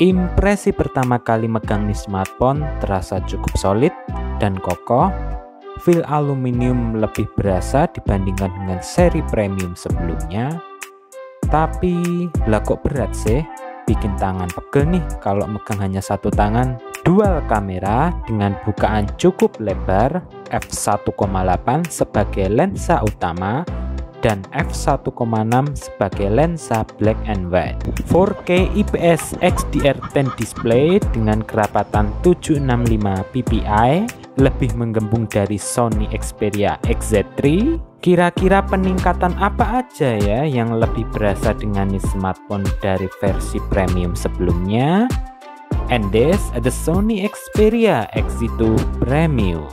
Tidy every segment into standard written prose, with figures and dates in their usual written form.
Impresi pertama kali megang nih smartphone terasa cukup solid dan kokoh. Feel aluminium lebih berasa dibandingkan dengan seri premium sebelumnya. Tapi lah kok berat sih? Bikin tangan pegel nih kalau megang hanya satu tangan. Dual kamera dengan bukaan cukup lebar, f1.8 sebagai lensa utama dan f1.6 sebagai lensa black and white. 4K IPS XDR10 display dengan kerapatan 765 ppi lebih menggembung dari Sony Xperia XZ3. Kira-kira peningkatan apa aja ya yang lebih berasa dengan smartphone dari versi premium sebelumnya? And this the Sony Xperia XZ2 Premium.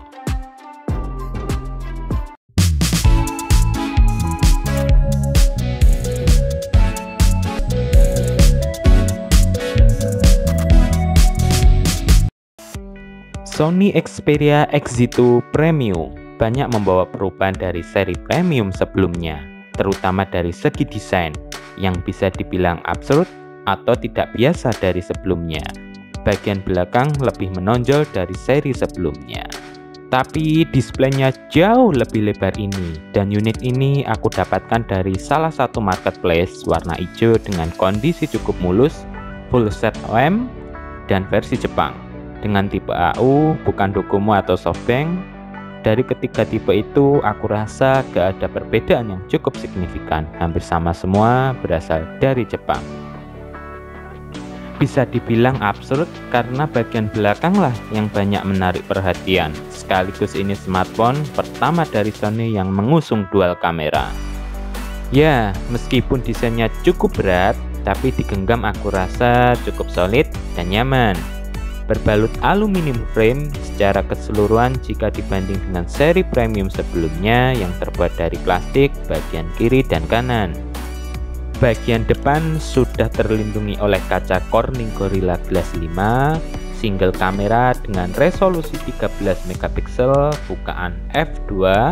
Sony Xperia XZ2 Premium banyak membawa perubahan dari seri premium sebelumnya, terutama dari segi desain yang bisa dibilang absurd atau tidak biasa dari sebelumnya. Bagian belakang lebih menonjol dari seri sebelumnya, tapi displaynya jauh lebih lebar ini, dan unit ini aku dapatkan dari salah satu marketplace warna hijau dengan kondisi cukup mulus, full set OEM, dan versi Jepang dengan tipe AU, bukan Docomo atau Softbank. Dari ketiga tipe itu, aku rasa gak ada perbedaan yang cukup signifikan. Hampir sama semua berasal dari Jepang. Bisa dibilang absurd karena bagian belakang lah yang banyak menarik perhatian. Sekaligus ini smartphone pertama dari Sony yang mengusung dual kamera. Ya, meskipun desainnya cukup berat, tapi digenggam aku rasa cukup solid dan nyaman. Berbalut aluminium frame secara keseluruhan jika dibanding dengan seri premium sebelumnya yang terbuat dari plastik bagian kiri dan kanan. Bagian depan sudah terlindungi oleh kaca Corning Gorilla Glass 5, single kamera dengan resolusi 13 megapiksel, bukaan f2,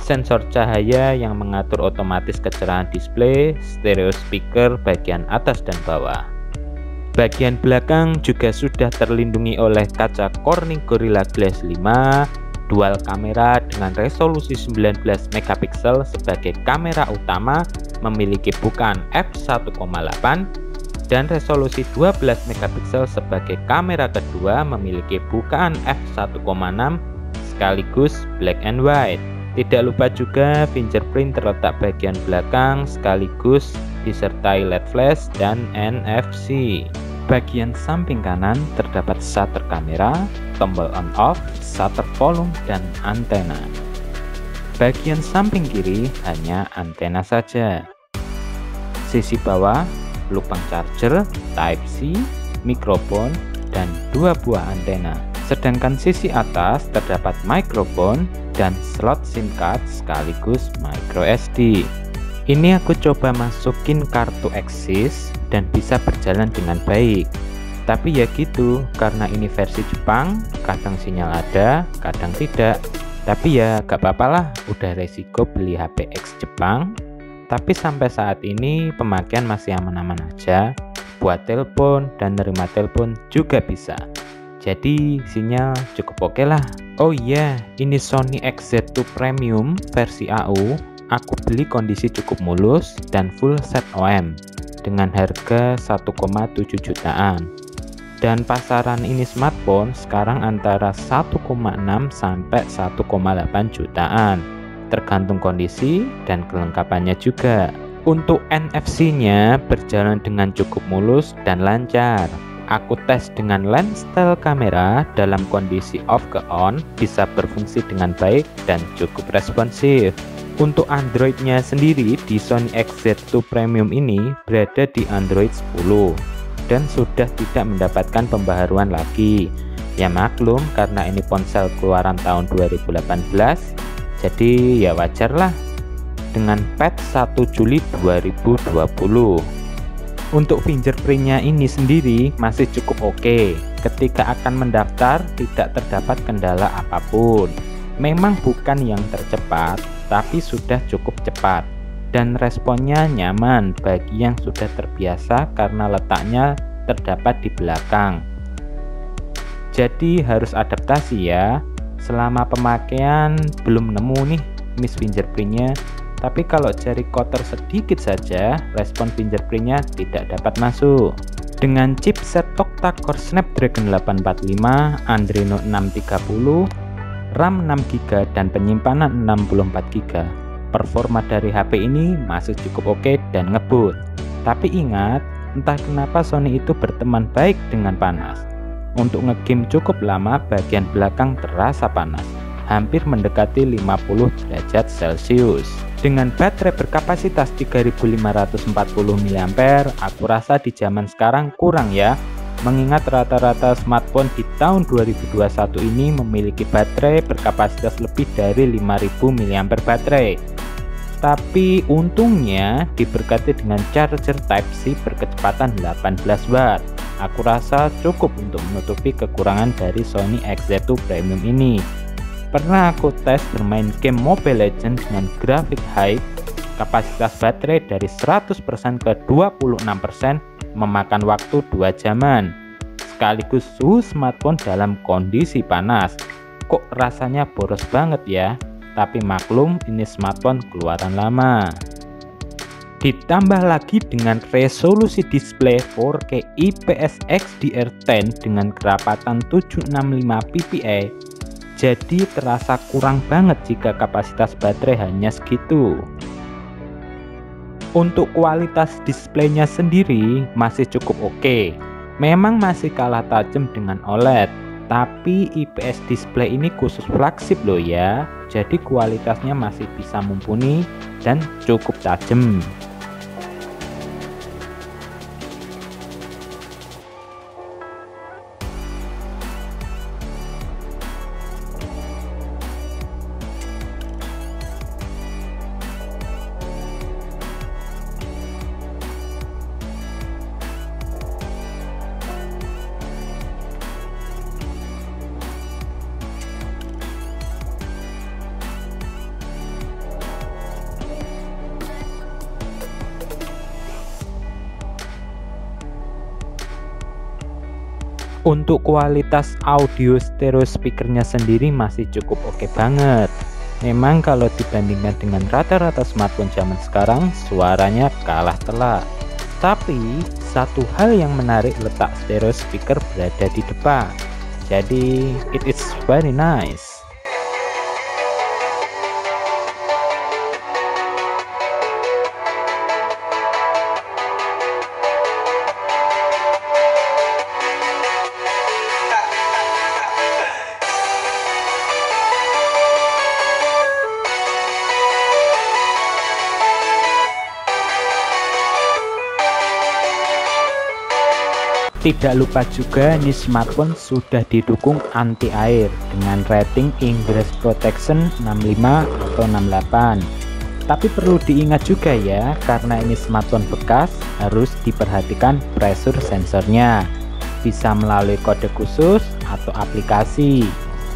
sensor cahaya yang mengatur otomatis kecerahan display, stereo speaker bagian atas dan bawah. Bagian belakang juga sudah terlindungi oleh kaca Corning Gorilla Glass 5, dual kamera dengan resolusi 19 megapiksel sebagai kamera utama memiliki bukaan f1.8 dan resolusi 12 megapiksel sebagai kamera kedua memiliki bukaan f1.6 sekaligus black and white. Tidak lupa juga fingerprint terletak bagian belakang sekaligus disertai LED flash dan NFC. Bagian samping kanan terdapat shutter kamera, tombol on off, shutter volume, dan antena. Bagian samping kiri hanya antena saja. Sisi bawah lubang charger, Type-C, mikrofon, dan dua buah antena. Sedangkan sisi atas terdapat mikrofon dan slot SIM card sekaligus micro SD. Ini aku coba masukin kartu Axis dan bisa berjalan dengan baik. Tapi ya gitu, karena ini versi Jepang, kadang sinyal ada, kadang tidak. Tapi ya gak apa-apa lah, udah resiko beli HP X Jepang. Tapi sampai saat ini pemakaian masih aman-aman aja. Buat telepon dan nerima telepon juga bisa. Jadi sinyal cukup oke lah. Oh iya, ini Sony XZ2 Premium versi AU. Aku beli kondisi cukup mulus dan full set OEM dengan harga 1,7 jutaan. Dan pasaran ini smartphone sekarang antara 1,6 sampai 1,8 jutaan, tergantung kondisi dan kelengkapannya juga. Untuk NFC-nya berjalan dengan cukup mulus dan lancar. Aku tes dengan lens style kamera dalam kondisi off ke on bisa berfungsi dengan baik dan cukup responsif. Untuk Android-nya sendiri di Sony XZ2 Premium ini berada di Android 10 dan sudah tidak mendapatkan pembaharuan lagi. Ya maklum karena ini ponsel keluaran tahun 2018, jadi ya wajar lah dengan patch 1 Juli 2020. Untuk fingerprintnya ini sendiri masih cukup oke. Ketika akan mendaftar tidak terdapat kendala apapun. Memang bukan yang tercepat, tapi sudah cukup cepat. Dan responnya nyaman bagi yang sudah terbiasa karena letaknya terdapat di belakang. Jadi harus adaptasi ya. Selama pemakaian belum nemu nih miss fingerprintnya, tapi kalau jari kotor sedikit saja, respon fingerprintnya tidak dapat masuk. Dengan chipset octa-core Snapdragon 845, Adreno 630, RAM 6GB dan penyimpanan 64GB. Performa dari HP ini masih cukup oke dan ngebut. Tapi ingat, entah kenapa Sony itu berteman baik dengan panas. Untuk ngegame cukup lama, bagian belakang terasa panas, hampir mendekati 50 derajat Celcius. Dengan baterai berkapasitas 3540 mAh, aku rasa di zaman sekarang kurang ya. Mengingat rata-rata smartphone di tahun 2021 ini memiliki baterai berkapasitas lebih dari 5000 mAh baterai. Tapi untungnya diberkati dengan charger Type-C berkecepatan 18 Watt. Aku rasa cukup untuk menutupi kekurangan dari Sony XZ2 Premium ini. Pernah aku tes bermain game Mobile Legends dengan grafik high, kapasitas baterai dari 100% ke 26%, memakan waktu 2 jaman. Sekaligus suhu smartphone dalam kondisi panas. Kok rasanya boros banget ya? Tapi maklum, ini smartphone keluaran lama. Ditambah lagi dengan resolusi display 4K IPS XDR10 dengan kerapatan 765 ppi, jadi terasa kurang banget jika kapasitas baterai hanya segitu. Untuk kualitas displaynya sendiri masih cukup oke. Memang masih kalah tajam dengan OLED, tapi IPS display ini khusus flagship loh ya. Jadi kualitasnya masih bisa mumpuni dan cukup tajam. Untuk kualitas audio stereo speakernya sendiri masih cukup oke banget. Memang kalau dibandingkan dengan rata-rata smartphone zaman sekarang, suaranya kalah telak. Tapi satu hal yang menarik, letak stereo speaker berada di depan. Jadi it is very nice. Tidak lupa juga nih smartphone sudah didukung anti air dengan rating Ingress Protection 65 atau 68. Tapi perlu diingat juga ya, karena ini smartphone bekas, harus diperhatikan pressure sensornya. Bisa melalui kode khusus atau aplikasi.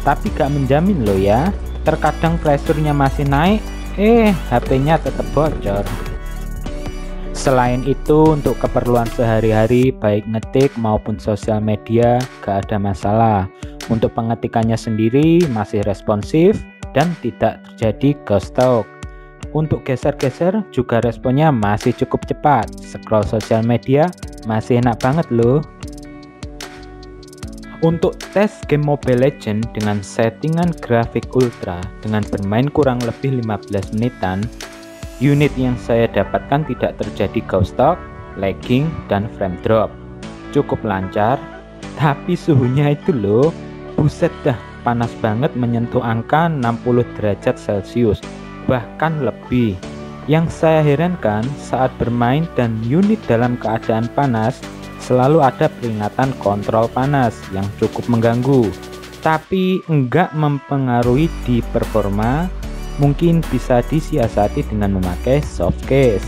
Tapi gak menjamin loh ya, terkadang pressure-nya masih naik, HP-nya tetap bocor. Selain itu, untuk keperluan sehari-hari baik ngetik maupun sosial media gak ada masalah. Untuk pengetikannya sendiri masih responsif dan tidak terjadi ghost talk. Untuk geser-geser juga responnya masih cukup cepat. Scroll sosial media masih enak banget loh. Untuk tes game Mobile Legends dengan settingan grafik ultra dengan bermain kurang lebih 15 menitan, unit yang saya dapatkan tidak terjadi ghost talk, lagging, dan frame drop. Cukup lancar, tapi suhunya itu loh, buset dah, panas banget menyentuh angka 60 derajat Celcius, bahkan lebih. Yang saya herankan saat bermain dan unit dalam keadaan panas, selalu ada peringatan kontrol panas yang cukup mengganggu, tapi enggak mempengaruhi di performa. Mungkin bisa disiasati dengan memakai soft case.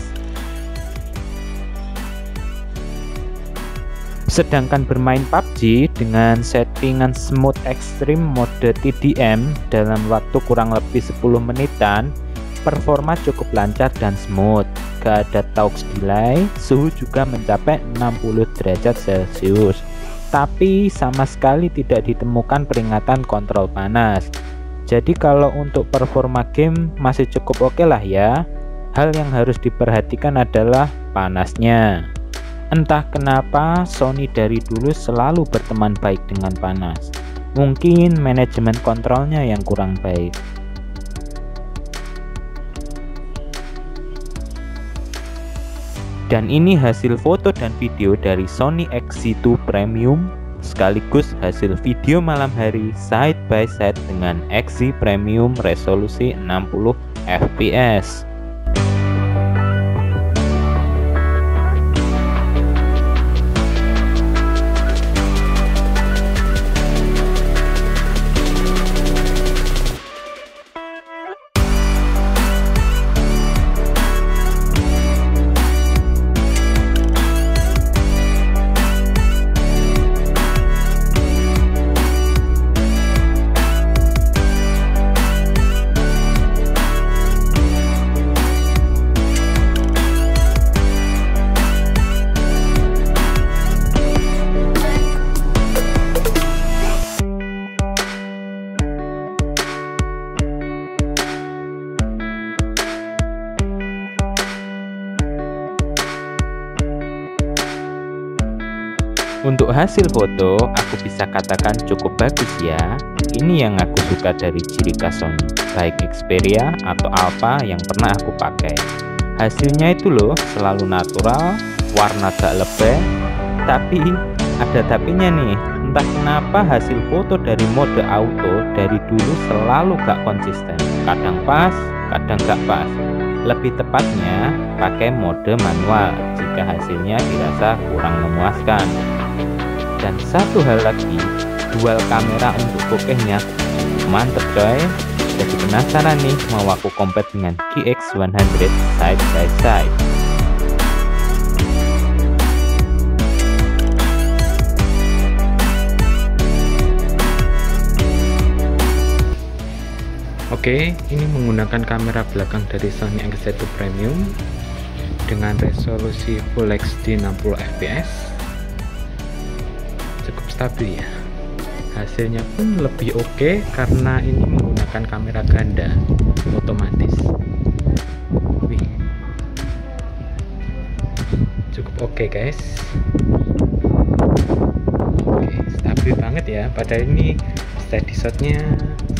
Sedangkan bermain PUBG dengan settingan smooth extreme mode TDM dalam waktu kurang lebih 10 menitan, performa cukup lancar dan smooth. gak ada aux delay, suhu juga mencapai 60 derajat Celcius. Tapi sama sekali tidak ditemukan peringatan kontrol panas. Jadi kalau untuk performa game masih cukup oke lah ya. Hal yang harus diperhatikan adalah panasnya. Entah kenapa Sony dari dulu selalu berteman baik dengan panas. Mungkin manajemen kontrolnya yang kurang baik. Dan ini hasil foto dan video dari Sony XZ2 Premium sekaligus hasil video malam hari side by side dengan XZ Premium resolusi 60 fps. Untuk hasil foto, aku bisa katakan cukup bagus ya. Ini yang aku suka dari ciri khas Sony, baik Xperia atau Alpha yang pernah aku pakai. Hasilnya itu loh, selalu natural, warna gak lebay. Tapi, ada tapinya nih, entah kenapa hasil foto dari mode auto dari dulu selalu gak konsisten. Kadang pas, kadang gak pas. Lebih tepatnya, pakai mode manual jika hasilnya dirasa kurang memuaskan. Dan satu hal lagi, dual kamera untuk bokehnya mantep coy. Jadi penasaran nih, mau aku compare dengan GX100 side by side. Oke, ini menggunakan kamera belakang dari Sony XZ2 Premium dengan resolusi Full HD 60 fps. Cukup stabil ya. Hasilnya pun lebih oke karena ini menggunakan kamera ganda otomatis. Wih, cukup oke guys. Oke, stabil banget ya. Padahal ini steady shotnya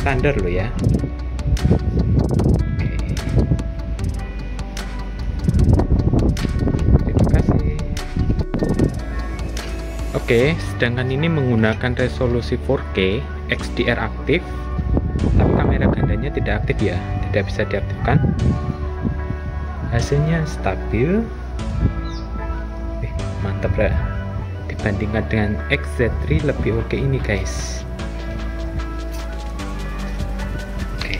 standar loh ya. Oke, sedangkan ini menggunakan resolusi 4K XDR aktif, tapi kamera gandanya tidak aktif ya, tidak bisa diaktifkan. Hasilnya stabil, mantap lah. Dibandingkan dengan XZ3 lebih oke ini guys. Oke.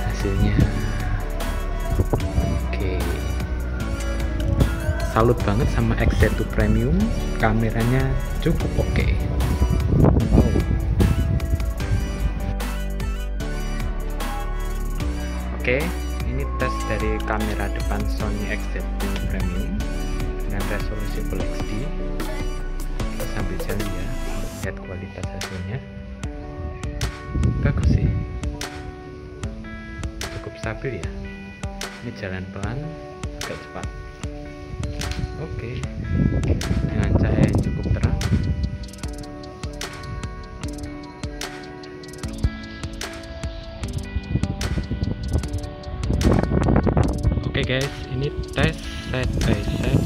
Hasilnya salut banget sama XZ2 Premium, kameranya cukup oke. Oke, ini tes dari kamera depan Sony XZ2 Premium dengan resolusi Full HD. Kita sambil jalan ya untuk lihat kualitas hasilnya. Bagus sih, cukup stabil ya. Ini jalan pelan, agak cepat. Oke, dengan cahaya yang cukup terang. Oke guys, ini tes side by side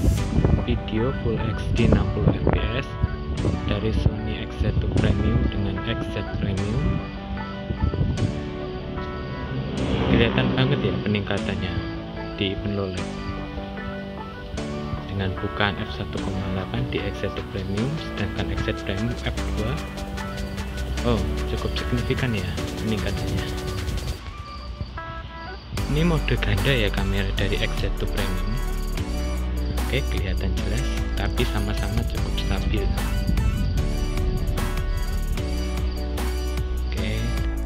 video Full HD 60 fps dari Sony XZ2 Premium dengan XZ Premium. Kelihatan banget ya peningkatannya di event low light dengan bukaan f1.8 di XZ2 Premium, sedangkan XZ Premium f2. Oh, cukup signifikan ya peningkatannya. Ini mode ganda ya kamera dari XZ2 Premium. Oke, kelihatan jelas, tapi sama-sama cukup stabil.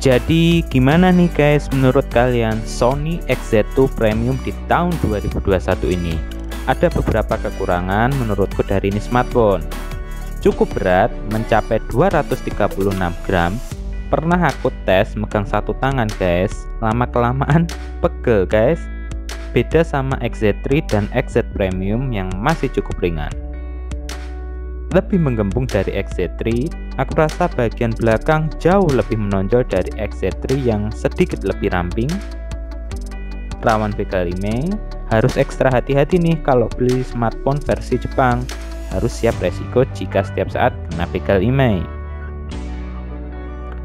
Jadi gimana nih guys menurut kalian Sony XZ2 Premium di tahun 2021 ini? Ada beberapa kekurangan menurutku dari ini smartphone. Cukup berat, mencapai 236 gram. Pernah aku tes megang satu tangan guys, lama-kelamaan pegel guys. Beda sama XZ3 dan XZ Premium yang masih cukup ringan. Lebih menggembung dari XZ3, aku rasa bagian belakang jauh lebih menonjol dari XZ3 yang sedikit lebih ramping. Rawan begal email, harus ekstra hati-hati nih kalau beli smartphone versi Jepang. Harus siap resiko jika setiap saat kena begal email.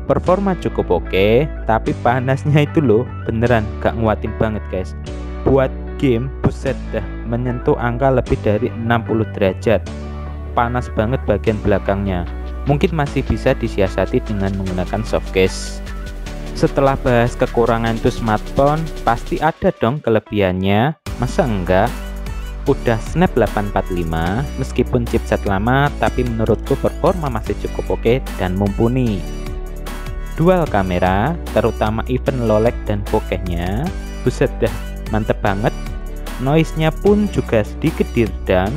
Performa cukup oke, tapi panasnya itu loh beneran gak nguatin banget guys. Buat game, buset dah menyentuh angka lebih dari 60 derajat. Panas banget bagian belakangnya. Mungkin masih bisa disiasati dengan menggunakan softcase. Setelah bahas kekurangan itu smartphone, pasti ada dong kelebihannya. Masa enggak? Udah Snap 845, meskipun chipset lama, tapi menurutku performa masih cukup oke dan mumpuni. Dual kamera, terutama event low lag dan bokehnya, buset dah mantep banget. Noise-nya pun juga sedikit diredam,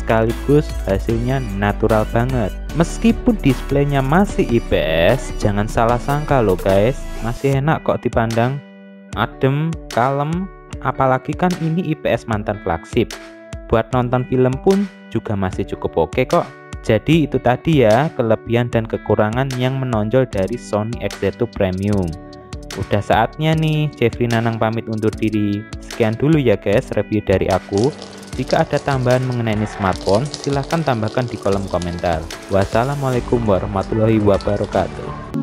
sekaligus hasilnya natural banget. Meskipun displaynya masih IPS, jangan salah sangka loh guys, masih enak kok dipandang. Adem, kalem, apalagi kan ini IPS mantan flagship. Buat nonton film pun juga masih cukup oke kok. Jadi itu tadi ya kelebihan dan kekurangan yang menonjol dari Sony XZ2 Premium. Udah saatnya nih Jeffrey Nanang pamit undur diri. Sekian dulu ya guys review dari aku. Jika ada tambahan mengenai ini smartphone, silahkan tambahkan di kolom komentar. Wassalamualaikum warahmatullahi wabarakatuh.